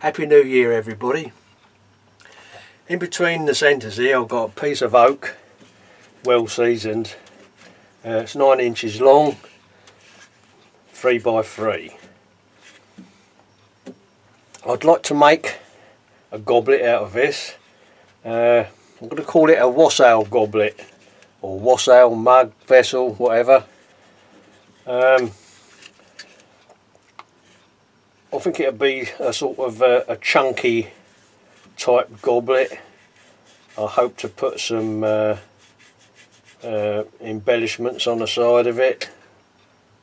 Happy New Year everybody. In between the centres here I've got a piece of oak, well seasoned. It's 9 inches long, 3 by 3. I'd like to make a goblet out of this. I'm going to call it a Waes Hael goblet, or Waes Hael mug, vessel, whatever. I think it'll be a sort of a chunky type goblet. I hope to put some embellishments on the side of it,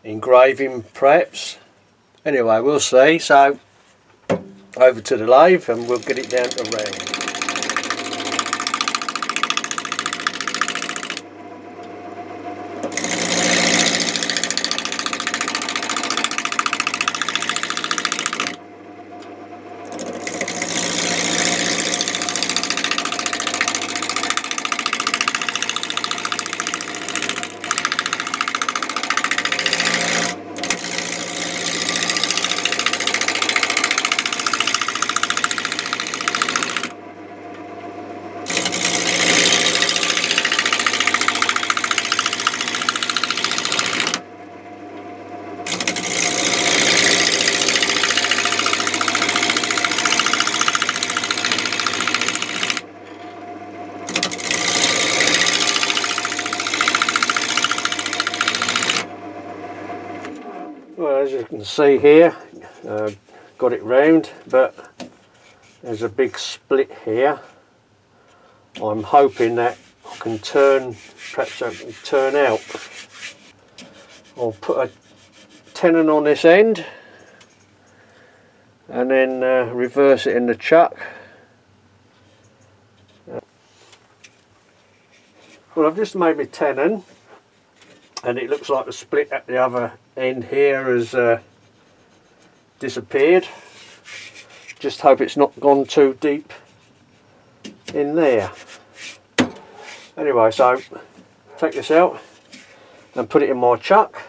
engraving perhaps. Anyway, we'll see. So over to the lathe and we'll get it down to round. Well, as you can see here, got it round, but there's a big split here. I'm hoping that I can perhaps I can turn out. I'll put a tenon on this end and then reverse it in the chuck. Well, I've just made my tenon and it looks like the split at the other end here has disappeared. Just hope it's not gone too deep in there. Anyway, so take this out and put it in my chuck.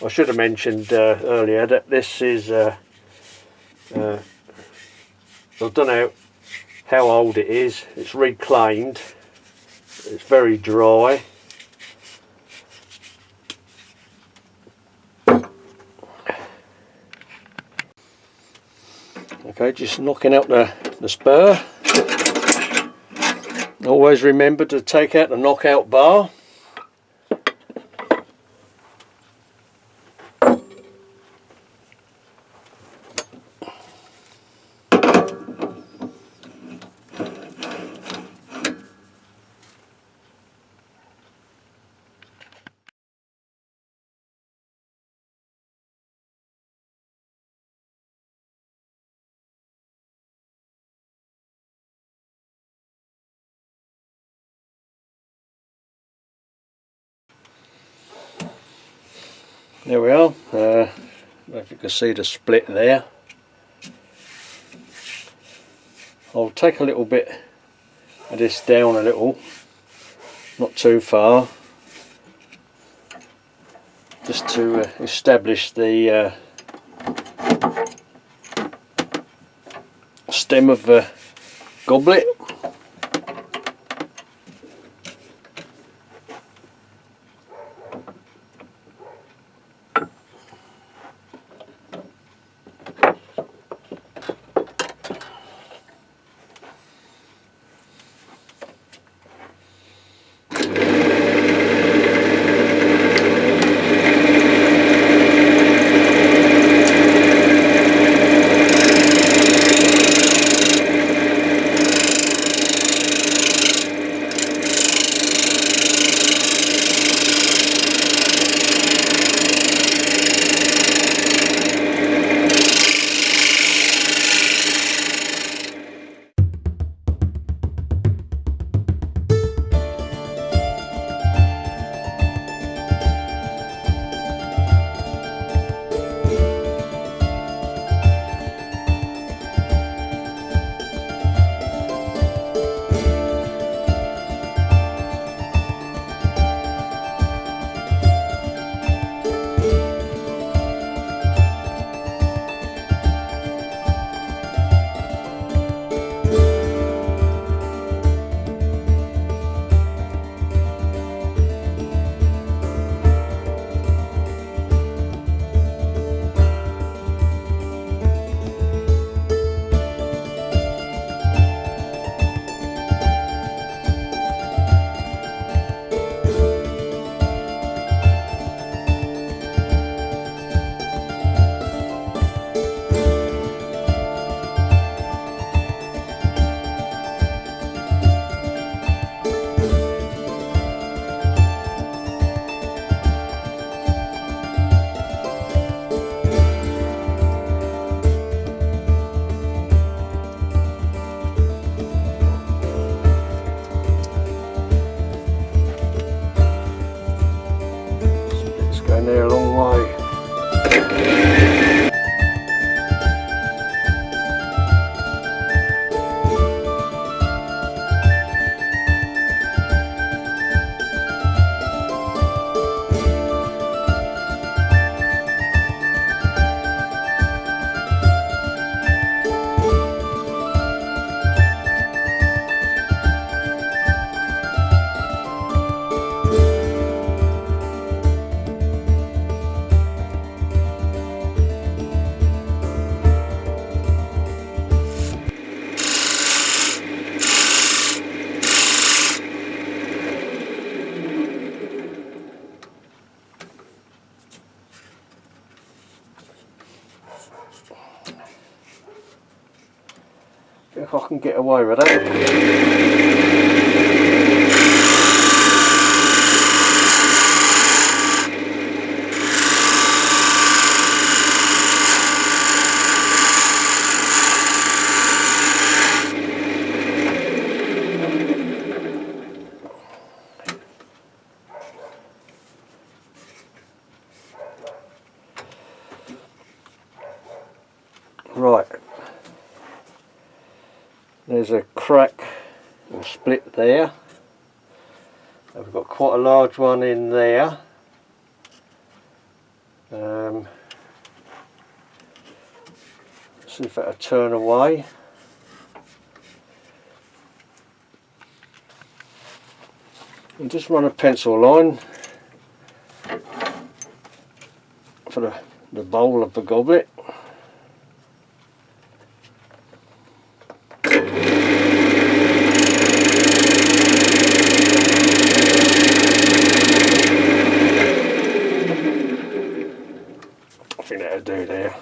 I should have mentioned earlier that this is I don't know how old it is. It's reclaimed. It's very dry. Okay, just knocking out the spur. Always remember to take out the knockout bar. There we are. If you can see the split there. I'll take a little bit of this down a little, not too far, just to establish the stem of the goblet. if I can get away with that. Right, there's a crack or split there. I've got quite a large one in there. See if it'll turn away. And just run a pencil line for the bowl of the goblet. I think that'll do there.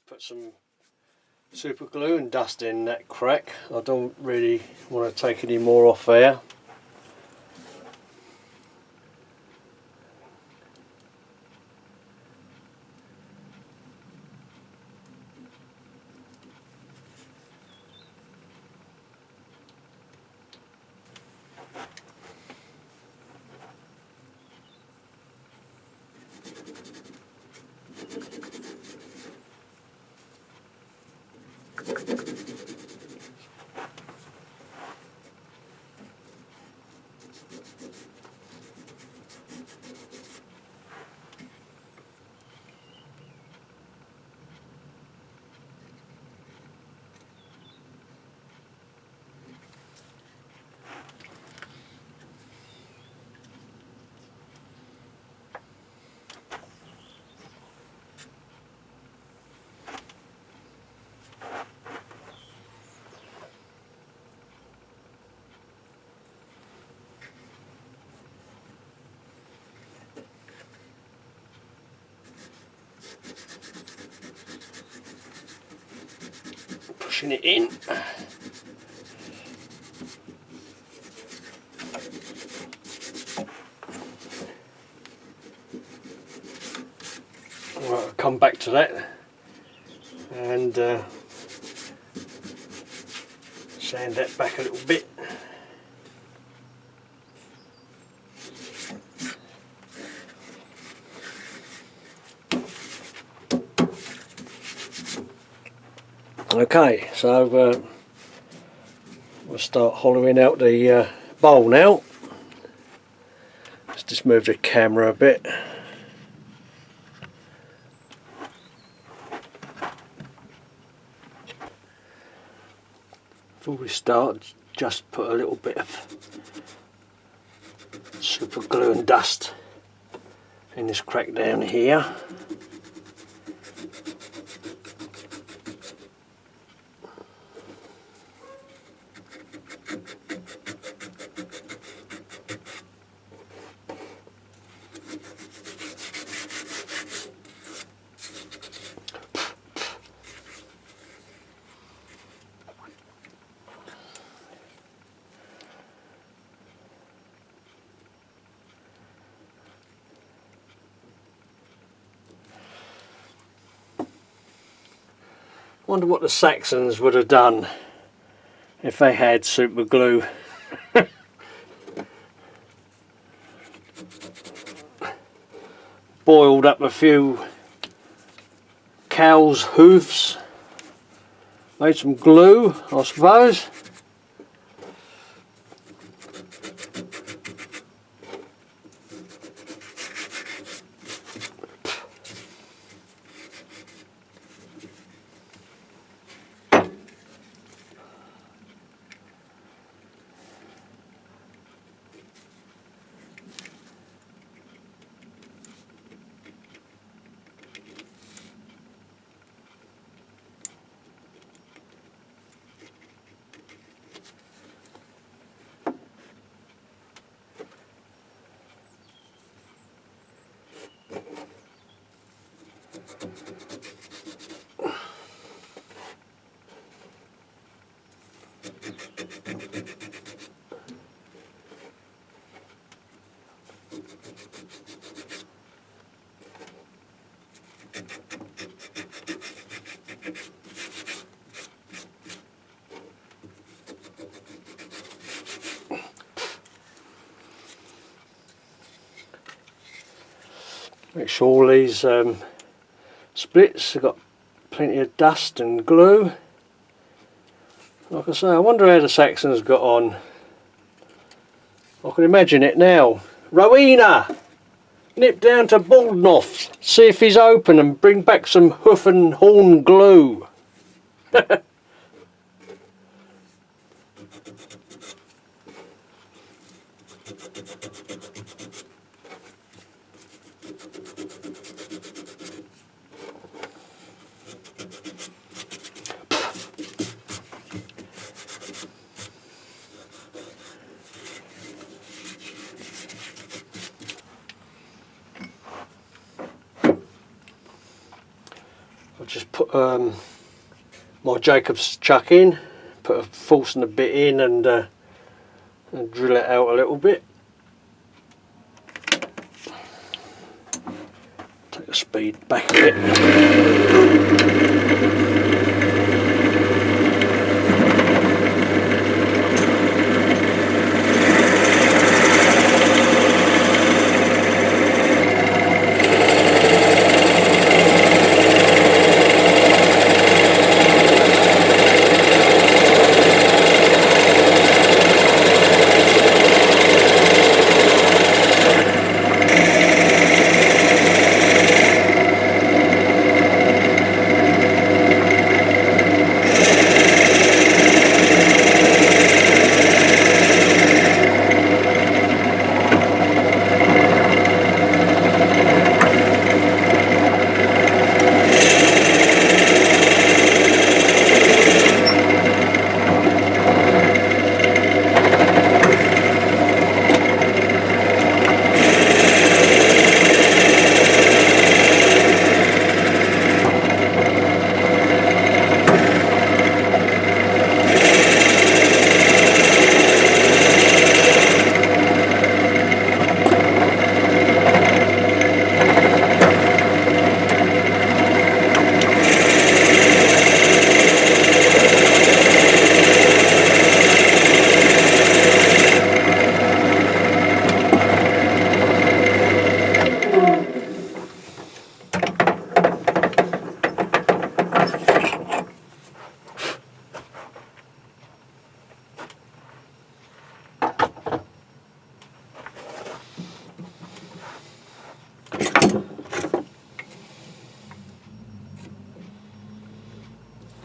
put some super glue and dust in that crack. I don't really want to take any more off there. Pushing it in. Right, I'll come back to that and sand that back a little bit. Okay, so we'll start hollowing out the bowl now. Let's just move the camera a bit. Before we start, just put a little bit of super glue and dust in this crack down here. Wonder what the Saxons would have done if they had super glue. Boiled up a few cows' hoofs, made some glue, I suppose. Make sure all these splits have got plenty of dust and glue. Like I say, I wonder how the Saxons got on. I can imagine it now. Rowena! Nip down to Baldnoff, see if he's open and bring back some hoof and horn glue. I'll just put put my Jacob's chuck in, put a forcing a bit in and drill it out a little bit. Take the speed back a bit.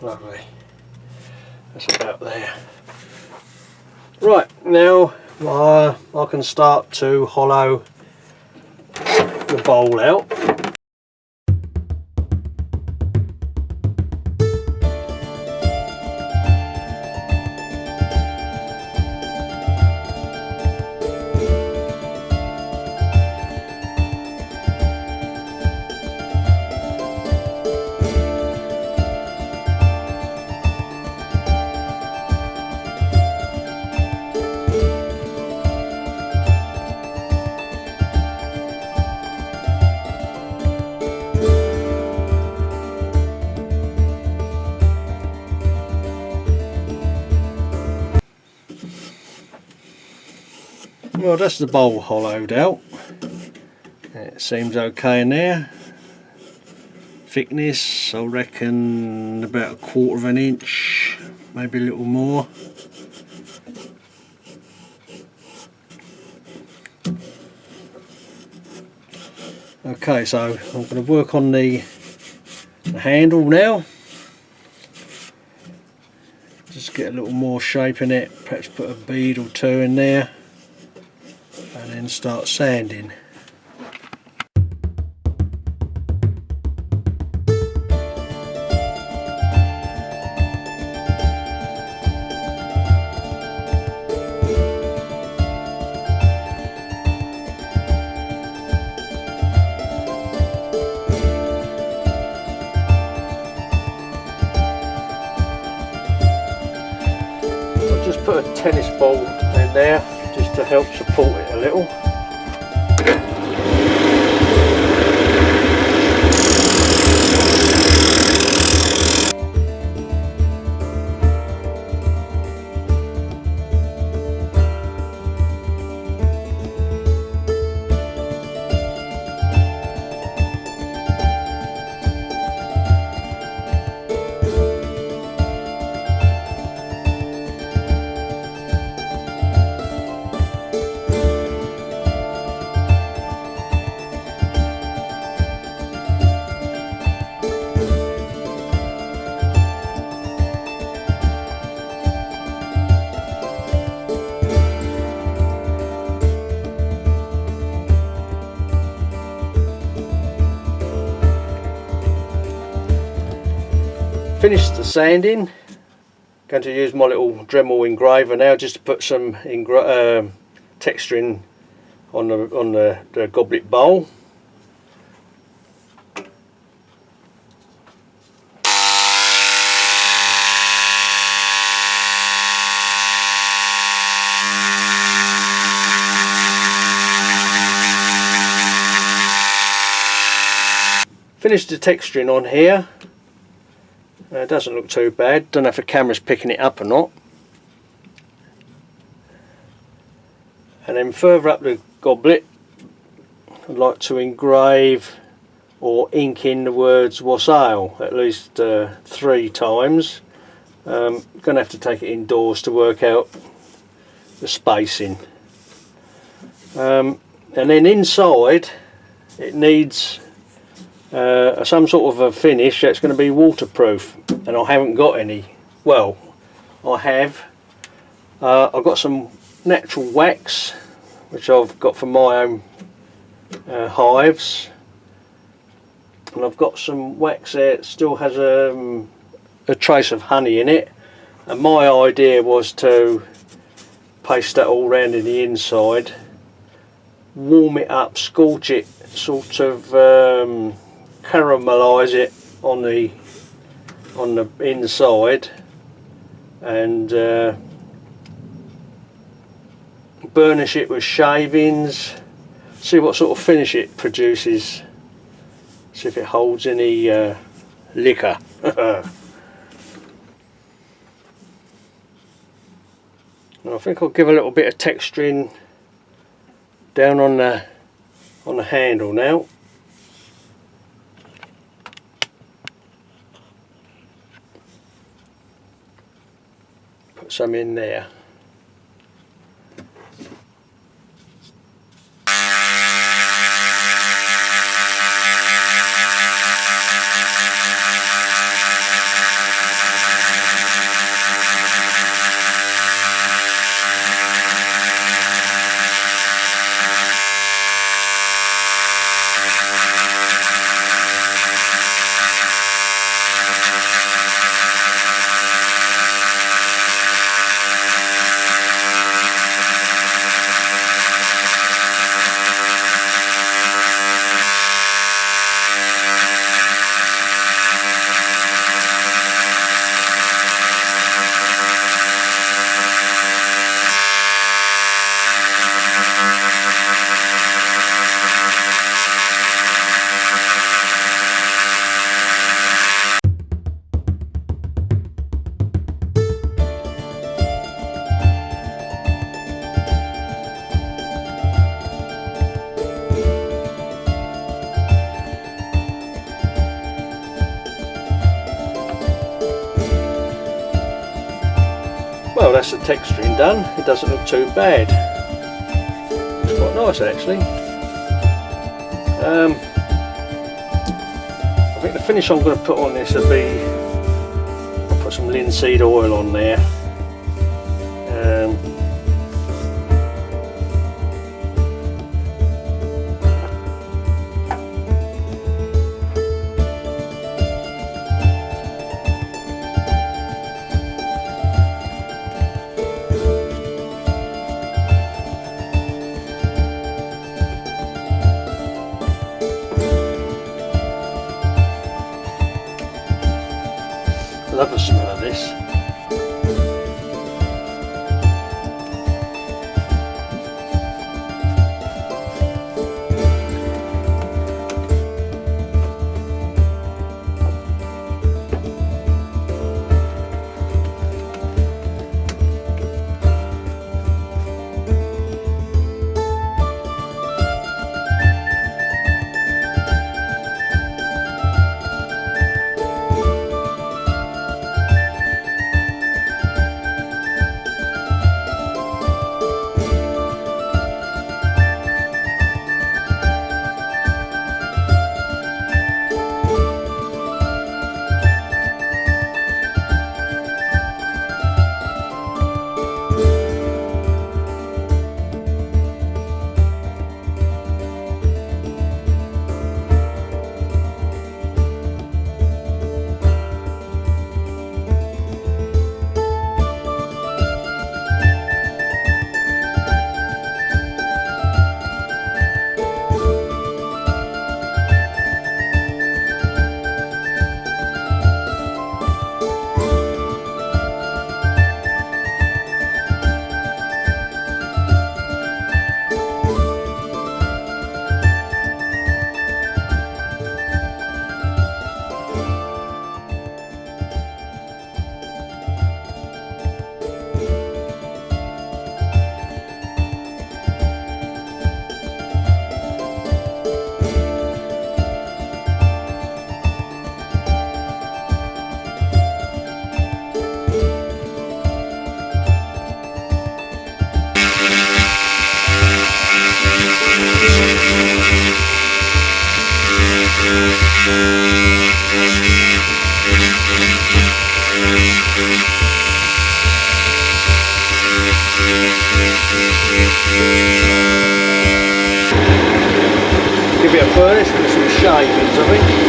Lovely, that's about there. Right, now I can start to hollow the bowl out. Well, that's the bowl hollowed out. It seems okay in there. Thickness, I reckon about 1/4 of an inch, maybe a little more. Okay, so I'm going to work on the handle now. Just get a little more shape in it, perhaps put a bead or two in there, and then start sanding. Just put a tennis ball in there just to help support it a little. Finished the sanding. Going to use my little Dremel engraver now just to put some texturing on the goblet bowl. Finished the texturing on here. It doesn't look too bad. Don't know if the camera's picking it up or not. And then further up the goblet, I'd like to engrave or ink in the words Waes Hael at least 3 times. Going to have to take it indoors to work out the spacing. And then inside it needs some sort of a finish that's going to be waterproof, and I haven't got any. Well, I have. I've got some natural wax which I've got from my own hives, and I've got some wax there that still has a trace of honey in it, and my idea was to paste that all round in the inside, warm it up, scorch it, sort of caramelise it on the inside, and burnish it with shavings, see what sort of finish it produces, see if it holds any liquor. I think I'll give a little bit of texturing down on the handle now. Put some in there. Well, that's the texturing done. It doesn't look too bad. It's quite nice actually. I think the finish I'm going to put on this will be, I'll put some linseed oil on there. I love the smell of this. furnace with some shavings of it.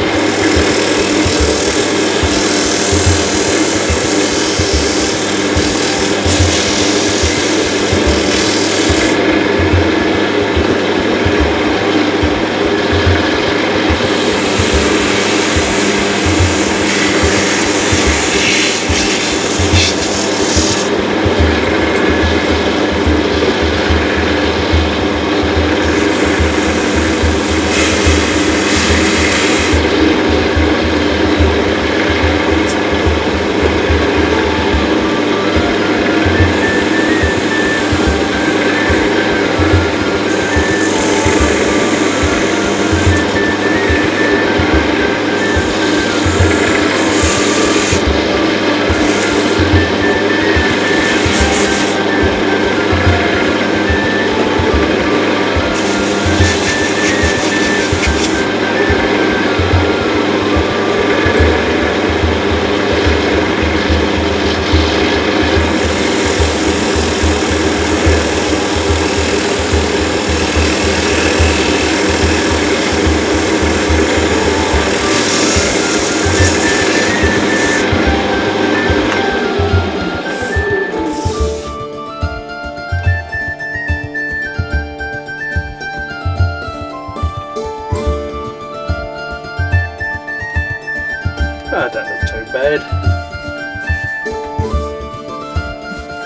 That don't look too bad.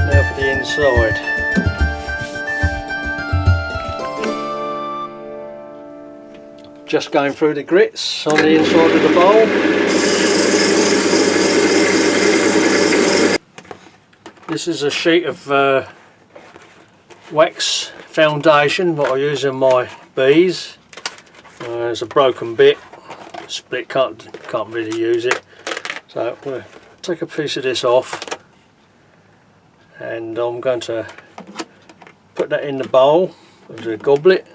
Now for the inside. Just going through the grits on the inside of the bowl. This is a sheet of wax foundation what I use in my bees. There's a broken bit. Split, can't really use it, so I'm going to take a piece of this off and I'm going to put that in the bowl with a goblet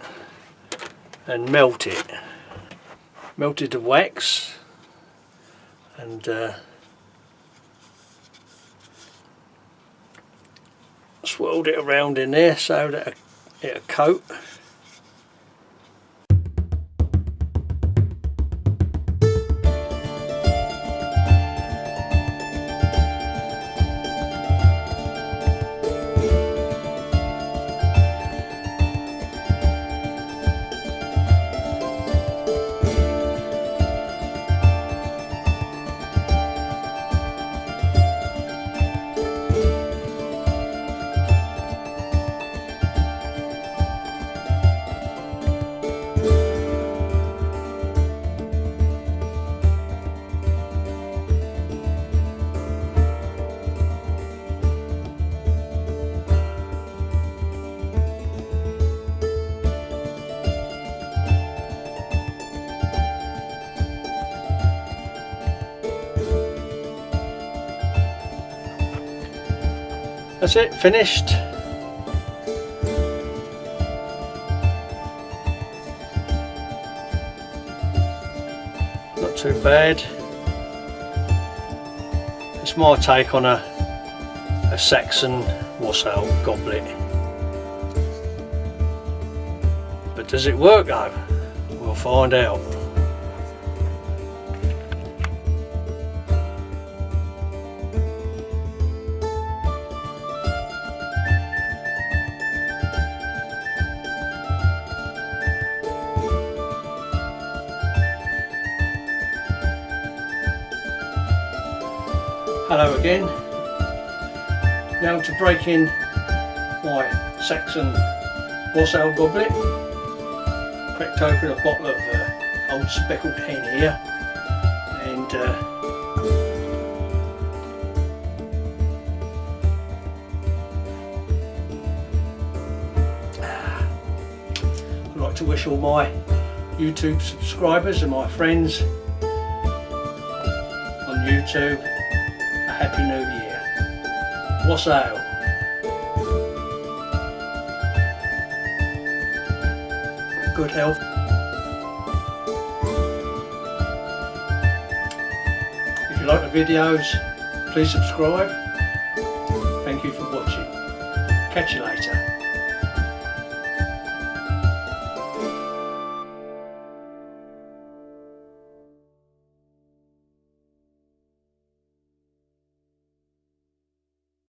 and melt it. Melted the wax and swirled it around in there so that it'll coat. That's it, finished. Not too bad. It's my take on a Saxon Waes Hael goblet. But does it work though? We'll find out. Hello again. Now to break in my Saxon Waes Hael goblet. Cracked open a bottle of old speckled hen here, and I'd like to wish all my YouTube subscribers and my friends on YouTube a Happy New Year. Waes Hael. Good health. If you like the videos, please subscribe. Thank you for watching. Catch you later.